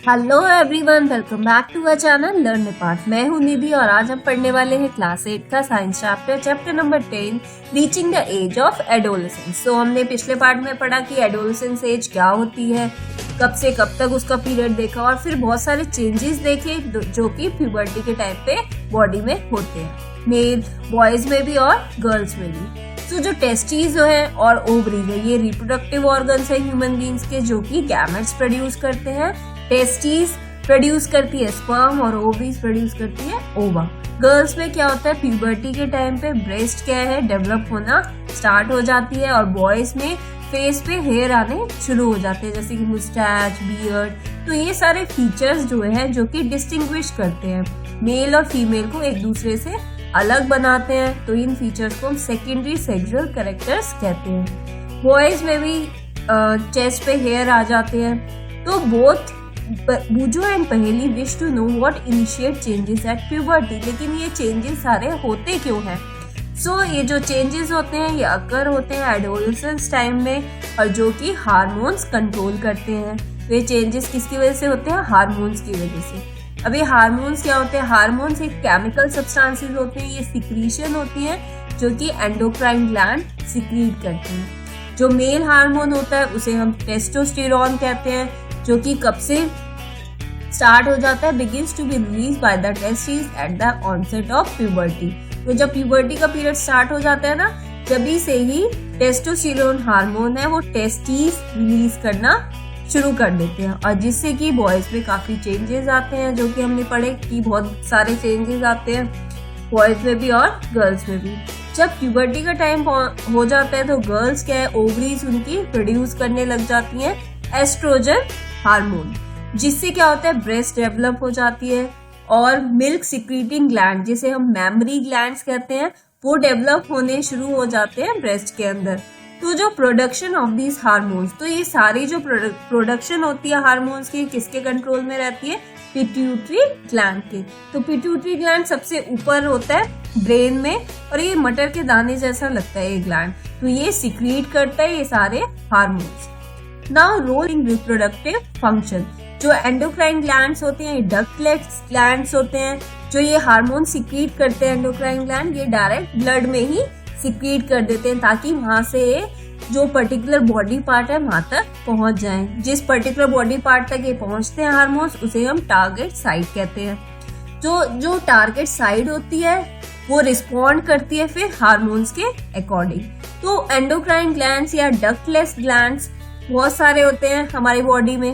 Hello everyone, welcome back to our channel learn part. मैं हूं निधि और आज हम पढ़ने वाले हैं क्लास 8 का science chapter number 10 reaching the age of adolescence. तो हमने पिछले पार्ट में पढ़ा कि एडोलेसेंस एज क्या होती है, कब से कब तक उसका पीरियड देखा और फिर बहुत सारे चेंजेस देखे जो कि प्यूबर्टी के टाइम पे बॉडी में होते हैं, मेल बॉयज में भी और गर्ल्स में भी। तो जो टेस्टिस है और ओवरीज है, ये रिप्रोडक्टिव ऑर्गन्स है ह्यूमन बींग्स के जो कि गैमेट्स प्रोड्यूस करते हैं। टेस्टिस प्रोड्यूस करती है स्पर्म और ओवरीज प्रोड्यूस करती है ओवा। गर्ल्स में क्या होता है, प्यूबर्टी के टाइम पे ब्रेस्ट क्या है डेवलप होना स्टार्ट हो जाती है और बॉयज में फेस पे हेयर आने शुरू हो जाते हैं, जैसे कि मुस्टैच, बियर्ड। तो ये सारे फीचर्स जो है जो कि डिस्टिंग्विश करते हैं मेल और फीमेल को एक दूसरे से अलग बनाते हैं। तो इन फीचर्स को हम सेकेंडरी सेक्सुअल कैरेक्टर्स कहते हैं। बॉयज में भी चेस्ट पे हेयर आ जाते हैं। तो both Boojho and Paheli wish to know what initiate changes at puberty, लेकिन ये चेंजेस सारे होते क्यों हैं? ये जो चेंजेस होते हैं ये अकर होते हैं एडोलेसेंस टाइम में और जो कि हार्मोन्स कंट्रोल करते हैं। ये चेंजेस किसकी वजह से होते हैं? हार्मोन्स की वजह से। अब ये हार्मोन्स क्या होते हैं? हार्मोन्स एक केमिकल सब्सटेंसेस होते हैं, ये सिक्रीशन होती है जो कि एंडोक्राइन ग्लैंड सिक्रीट करते हैं। जो मेल हार्मोन होता है उसे हम टेस्टोस्टेरोन कहते हैं, जो कि कब से स्टार्ट हो जाता है? Begins to be release by the testis at the onset of puberty. तो जब प्यूबर्टी का पीरियड स्टार्ट हो जाता है ना, जब से ही टेस्टोस्टेरोन हार्मोन है वो टेस्टिस रिलीज करना शुरू कर देते हैं और जिससे कि बॉयज में काफी चेंजेस आते हैं, जो कि हमने पढ़े कि बहुत सारे चेंजेस आते हैं बॉयज में भी और गर्ल्स में भी। जब प्यूबर्टी का टाइम हो जाता है तो गर्ल्स क्या है, ओवरीज उनकी प्रोड्यूस करने लग जाती हैं एस्ट्रोजन हार्मोन, जिससे क्या होता है ब्रेस्ट डेवलप हो जाती है और मिल्क सिक्रीटिंग ग्लैंड, जिसे हम मैमरी ग्लैंड्स कहते हैं, वो डेवलप होने शुरू हो जाते हैं ब्रेस्ट के अंदर। तो जो प्रोडक्शन ऑफ दीज हार्मोन्स, तो ये सारी जो प्रोडक्शन होती है हार्मोन्स की किसके कंट्रोल में रहती है? पिट्यूटरी ग्लैंड के। तो पिट्यूटरी ग्लैंड सबसे ऊपर होता है ब्रेन में और ये मटर के दाने जैसा लगता है ये ग्लैंड। तो ये सिक्रीट करता है ये सारे hormones. Now role in reproductive function, जो एंडोक्राइन ग्लैंड्स होते हैं, डक्टलेस ग्लैंड्स होते हैं, जो ये हार्मोन सिक्रीट करते हैं एंडोक्राइन ग्लैंड, ये डायरेक्ट ब्लड में ही सिक्रीट कर देते हैं ताकि वहां से जो पर्टिकुलर बॉडी पार्ट है वहां तक पहुंच जाएं। जिस पर्टिकुलर बॉडी पार्ट तक ये पहुंचते हैं हार्मोन्स, उसे हम टारगेट साइट कहते हैं। जो टारगेट साइट होती है वो रिस्पॉन्ड करती है फिर हार्मोन्स के अकॉर्डिंग। तो एंडोक्राइन ग्लैंड्स या डक्टलेस ग्लैंड्स बहुत सारे होते हैं हमारी बॉडी में।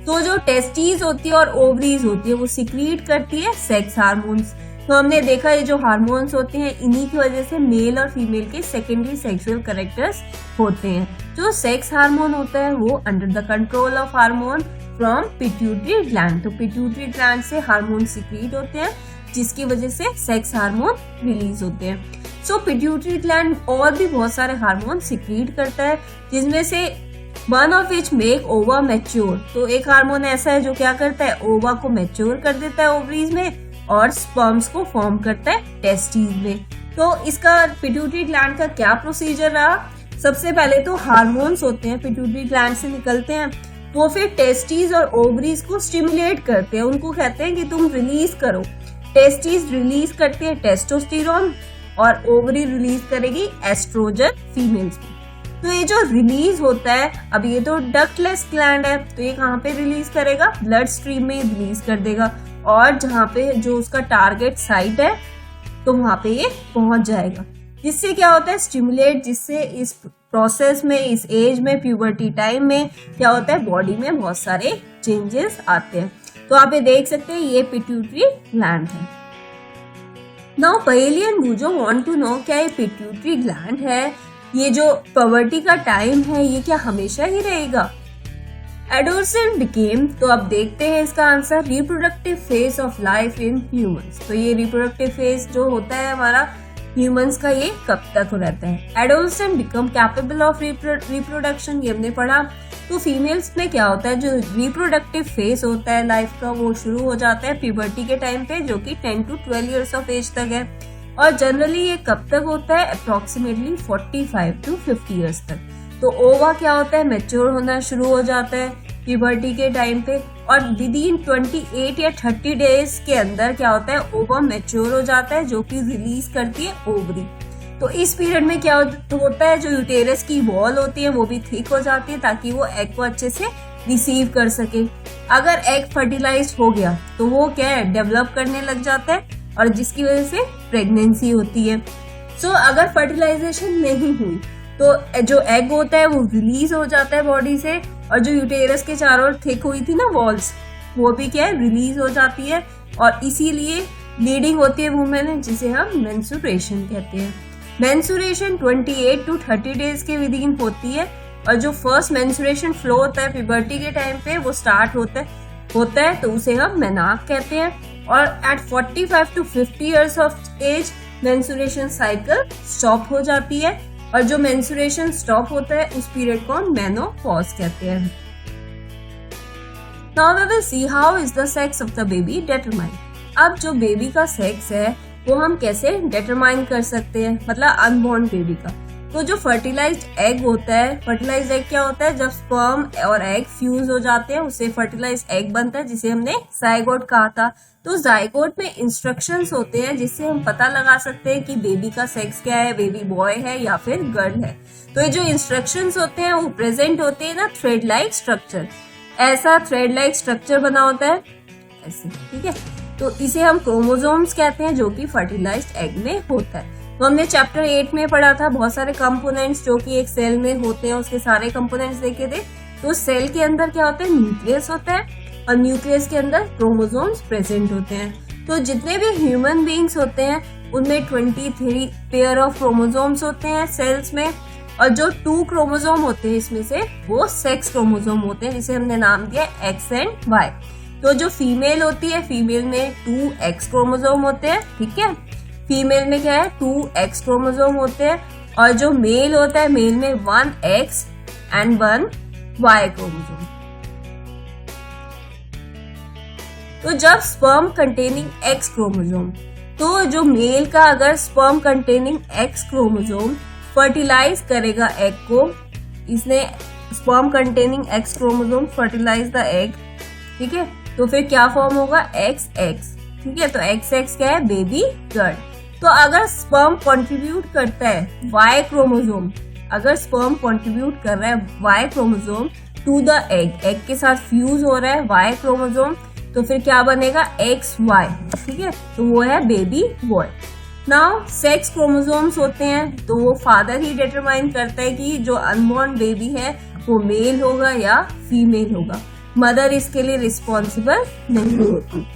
तो जो टेस्टिस होती है और ओवरीज होती है वो सिक्रीट करती है सेक्स हार्मोन्स। तो हमने देखा ये जो हार्मोन्स होते हैं इन्हीं की वजह से मेल और फीमेल के सेकेंडरी सेक्सुअल कैरेक्टर्स होते हैं। जो सेक्स हार्मोन होता है वो under the control of hormone from pituitary gland. तो पिट्यूटरी ग्लैंड से हार्मोन सिक्रीट होते हैं जिसकी वजह से सेक्स हार्मोन रिलीज होते हैं। पिट्यूटरी ग्लैंड और भी बहुत सारे हार्मोन सिक्रीट करता है, जिसमें से वन ऑफ विच मेक ओवा मैच्योर। तो एक हार्मोन ऐसा है जो क्या करता है, ओवा को मैच्योर कर देता है ओवरीज में और स्पर्म्स को फॉर्म करता है टेस्टिस में। तो इसका पिट्यूटरी ग्लैंड का क्या प्रोसीजर रहा? सबसे पहले तो हार्मोन्स होते हैं पिट्यूटरी ग्लैंड से निकलते हैं, वो फिर टेस्टिस और ओवरीज को स्टिमुलेट करते हैं, उनको कहते हैं कि तुम रिलीज करो। टेस्टिस रिलीज करते हैं टेस्टोस्टेरोन और ओवरी रिलीज करेगी एस्ट्रोजन फीमेल्स में। तो ये जो रिलीज होता है, अब ये तो डक्टलेस ग्लैंड है तो ये कहाँ पे रिलीज करेगा? ब्लड स्ट्रीम में रिलीज कर देगा और जहाँ पे जो उसका टारगेट साइट है तो वहां पे ये पहुंच जाएगा। जिससे क्या होता है? स्टिमुलेट, जिससे इस प्रोसेस में, इस एज में, प्यूबर्टी टाइम में क्या होता है, बॉडी में बहुत सारे चेंजेस आते हैं। तो आप ये देख सकते हैं ये पिट्यूटरी ग्लैंड है। Now Paheli and Boojho want to know, क्या ये पिट्यूटरी ग्लैंड है, ये जो प्यूबर्टी का टाइम है, ये क्या हमेशा ही रहेगा? एडोलेसेंट बिकेम, तो अब देखते हैं इसका answer, reproductive phase of life in humans. तो ये रिप्रोडक्टिव फेज जो होता है हमारा ह्यूमंस का, ये कब तक रहता है? Adolescent become capable of reproduction, ये हमने पढ़ा। तो फीमेल्स में क्या होता है, जो रिप्रोडक्टिव फेज होता है लाइफ का वो शुरू हो जाता है प्यूबर्टी के टाइम पे, जो कि 10 to 12 ईयर्स ऑफ एज तक है। और जनरली ये कब तक होता है? अप्रोक्सीमेटली 45 to 50 ईयर्स तक। तो ओवा क्या होता है, मैच्योर होना शुरू हो जाता है। प्यूबर्टी के टाइम पे, और विद इन 28 या 30 डेज के अंदर क्या होता है, ओवम मैच्योर हो जाता है, जो कि रिलीज करती है ओवरी। तो इस पीरियड में क्या होता है, जो यूटेरस की वॉल होती है वो भी थिक हो जाती है ताकि वो एग को अच्छे से रिसीव कर सके। अगर एग फर्टिलाइज हो गया तो वो क्या है, डेवलप करने लग जाता है, और जिसकी वजह से प्रेगनेंसी होती है। सो अगर फर्टिलाइजेशन नहीं हुई तो जो एग होता है वो रिलीज हो जाता है बॉडी से, और जो यूटेरस के चारों ओर थिक हुई थी ना वॉल्स, वो भी क्या है, रिलीज हो जाती है, और इसीलिए ब्लीडिंग होती है वुमेन में, जिसे हम मेंस्ट्रुएशन कहते हैं। मेंस्ट्रुएशन 28 to 30 डेज के विद इन होती है, और जो फर्स्ट मेंस्ट्रुएशन फ्लो होता है प्यूबर्टी के टाइम पे वो स्टार्ट होता है तो उसे हम मेनार्क कहते हैं। और at 45 to 50 years of age menstruation cycle stop हो जाती है, और जो मेंस्ट्रुएशन स्टॉप होता है उस पीरियड को हम मेनोपॉज कहते हैं। Now we will see how is the sex of the baby determined. अब जो बेबी का सेक्स है वो हम कैसे डिटरमाइन कर सकते हैं, मतलब अनबॉर्न बेबी का। तो जो फर्टिलाइज्ड एग होता है, फर्टिलाइज्ड एग क्या होता है, जब स्पर्म और एग फ्यूज हो जाते हैं उससे फर्टिलाइज्ड एग बनता है, जिसे हमने जाइगोट कहा था। तो जाइगोट में इंस्ट्रक्शंस होते हैं जिससे हम पता लगा सकते हैं कि बेबी का सेक्स क्या है, बेबी बॉय है या फिर गर्ल है। तो ये जो इंस्ट्रक्शंस होते हैं वो प्रेजेंट होते हैं ना थ्रेड लाइक स्ट्रक्चर, ऐसा थ्रेड लाइक स्ट्रक्चर बना होता है ऐसे, ठीक है। तो इसे हम क्रोमोसोम्स कहते हैं, जो कि फर्टिलाइज्ड एग में होता है। तो हमने चैप्टर 8 में पढ़ा था बहुत सारे कंपोनेंट्स जो कि एक सेल में होते हैं, उसके सारे कंपोनेंट्स देखे थे। तो सेल के अंदर क्या होता है, न्यूक्लियस होता है, और न्यूक्लियस के अंदर क्रोमोसोम्स प्रेजेंट होते हैं। तो जितने भी ह्यूमन बीइंग्स होते हैं उनमें 23 पेयर ऑफ क्रोमोसोम्स होते हैं सेल्स में, और जो 2 क्रोमोसोम होते हैं इसमें से वो सेक्स क्रोमोसोम होते हैं, जिसे हमने नाम दिया एक्स एंड वाई। तो जो फीमेल होती है, फीमेल में 2 एक्स क्रोमोसोम होते हैं, ठीक है। फीमेल में क्या है, 2 एक्स क्रोमोसोम होते हैं, और जो मेल होता है, मेल में 1 एक्स एंड 1 वाई क्रोमोसोम। तो जब स्पर्म कंटेनिंग एक्स क्रोमोसोम, तो जो मेल का अगर sperm containing X chromosome fertilize करेगा एग को, इसने sperm containing X chromosome fertilize the egg, ठीक है, तो फिर क्या फॉर्म होगा, एक्स एक्स, ठीक है। तो एक्स एक्स क्या है, बेबी गर्ल। तो अगर स्पर्म कंट्रीब्यूट करता है वाई क्रोमोसोम, अगर स्पर्म कंट्रीब्यूट कर रहा है Y chromosome to the egg, egg के साथ फ्यूज हो रहा है वाई क्रोमोसोम, तो फिर क्या बनेगा, एक्स वाई, ठीक है। तो वो है baby boy. Now sex chromosomes होते हैं, तो वो फादर ही डिटरमाइन करता है कि जो अनबॉर्न बेबी है वो मेल होगा या फीमेल होगा, मदर इसके लिए रिस्पॉन्सिबल नहीं होती।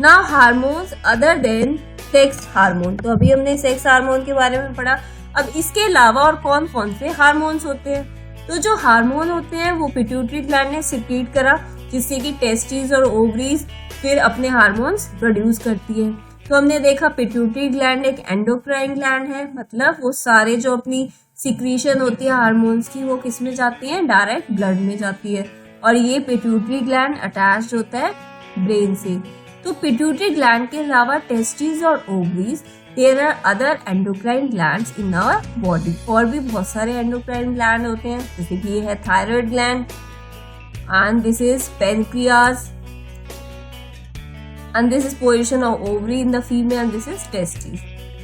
Now hormones other than sex hormone, तो अभी हमने सेक्स हार्मोन के बारे में पढ़ा। अब इसके अलावा और कौन कौन से हार्मोन्स होते हैं, तो जो हार्मोन होते हैं वो पिट्यूटरी ग्लैंड ने सिक्रीट करा, जिससे कि टेस्टिस और ओवरीज फिर अपने हार्मोन्स प्रोड्यूस करती है। तो हमने देखा पिट्यूटरी ग्लैंड एक एंडोक्राइन ग्लैंड है, मतलब वो सारे जो अपनी सिक्रीशन होती है हार्मोन्स की वो किस में जाती है, डायरेक्ट ब्लड में जाती है, और ये पिट्यूटरी ग्लैंड अटैच्ड होता है ब्रेन से। तो पिट्यूटरी ग्लैंड के अलावा टेस्टिस और ovaries, there are other endocrine glands in our body, और भी बहुत सारे एंडोक्राइन ग्लैंड होते हैं, जैसे कि ये है thyroid gland, and this is pancreas, and this is position of ovary in the female, and this is testes.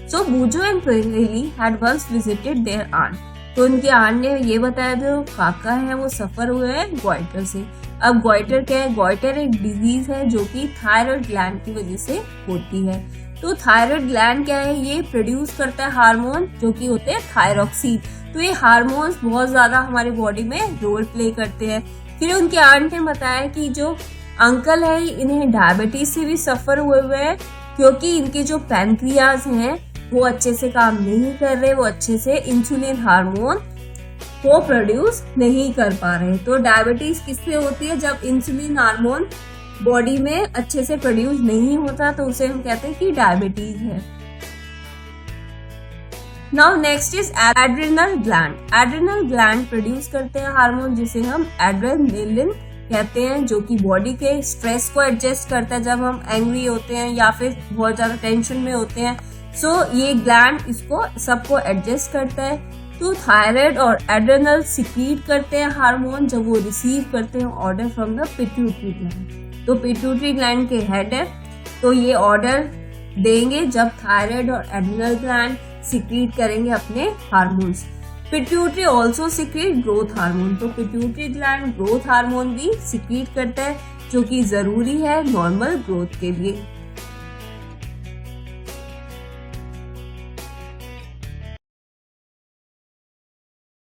So Bujo and Pirelli had once visited their aunt. तो उनकी आंट ने ये बताया जो काका है वो सफर हुए हैं गोइटर से। अब गोइटर क्या है, गोइटर एक डिजीज है जो कि थायराइड ग्लैंड की वजह से होती है। तो थायराइड ग्लैंड क्या है, ये प्रोड्यूस करता है हार्मोन जो कि होते हैं थायरॉक्सिन। तो ये हार्मोन्स बहुत ज्यादा हमारी बॉडी में रोल प्ले करते हैं। फिर उनके आंट ने बताया कि जो अंकल है इन्हें डायबिटीज से भी सफर हुए हैं, क्योंकि इनके जो पैनक्रियाज हैं वो अच्छे से काम नहीं कर रहे, वो अच्छे से इंसुलिन हार्मोन को प्रोड्यूस नहीं कर पा रहे। तो डायबिटीज किससे होती है, जब इंसुलिन हार्मोन बॉडी में अच्छे से प्रोड्यूस नहीं होता, तो उसे हम कहते हैं कि डायबिटीज है। Now next is adrenal gland. Adrenal gland produce करते हैं हार्मोन जिसे हम एड्रेनालिन कहते हैं, जो कि बॉडी के स्ट्रेस को एडजस्ट करता है जब हम एंग्री होते हैं या फिर बहुत ज्यादा टेंशन में होते हैं। सो ये ग्लैंड इसको सबको एडजस्ट करता है। तो थायराइड और एड्रेनल सिक्रीट करते हैं हार्मोन जब वो रिसीव करते हैं order from the pituitary gland. तो पिट्यूटरी ग्लैंड के हेड है, तो ये ऑर्डर देंगे जब थायराइड और एड्रेनल ग्लैंड सिक्रीट करेंगे अपने hormones. Pituitary also secrete growth hormone, तो पिट्यूटरी ग्लैंड ग्रोथ हार्मोन भी सिक्रीट करता है जो कि जरूरी है नॉर्मल ग्रोथ के लिए।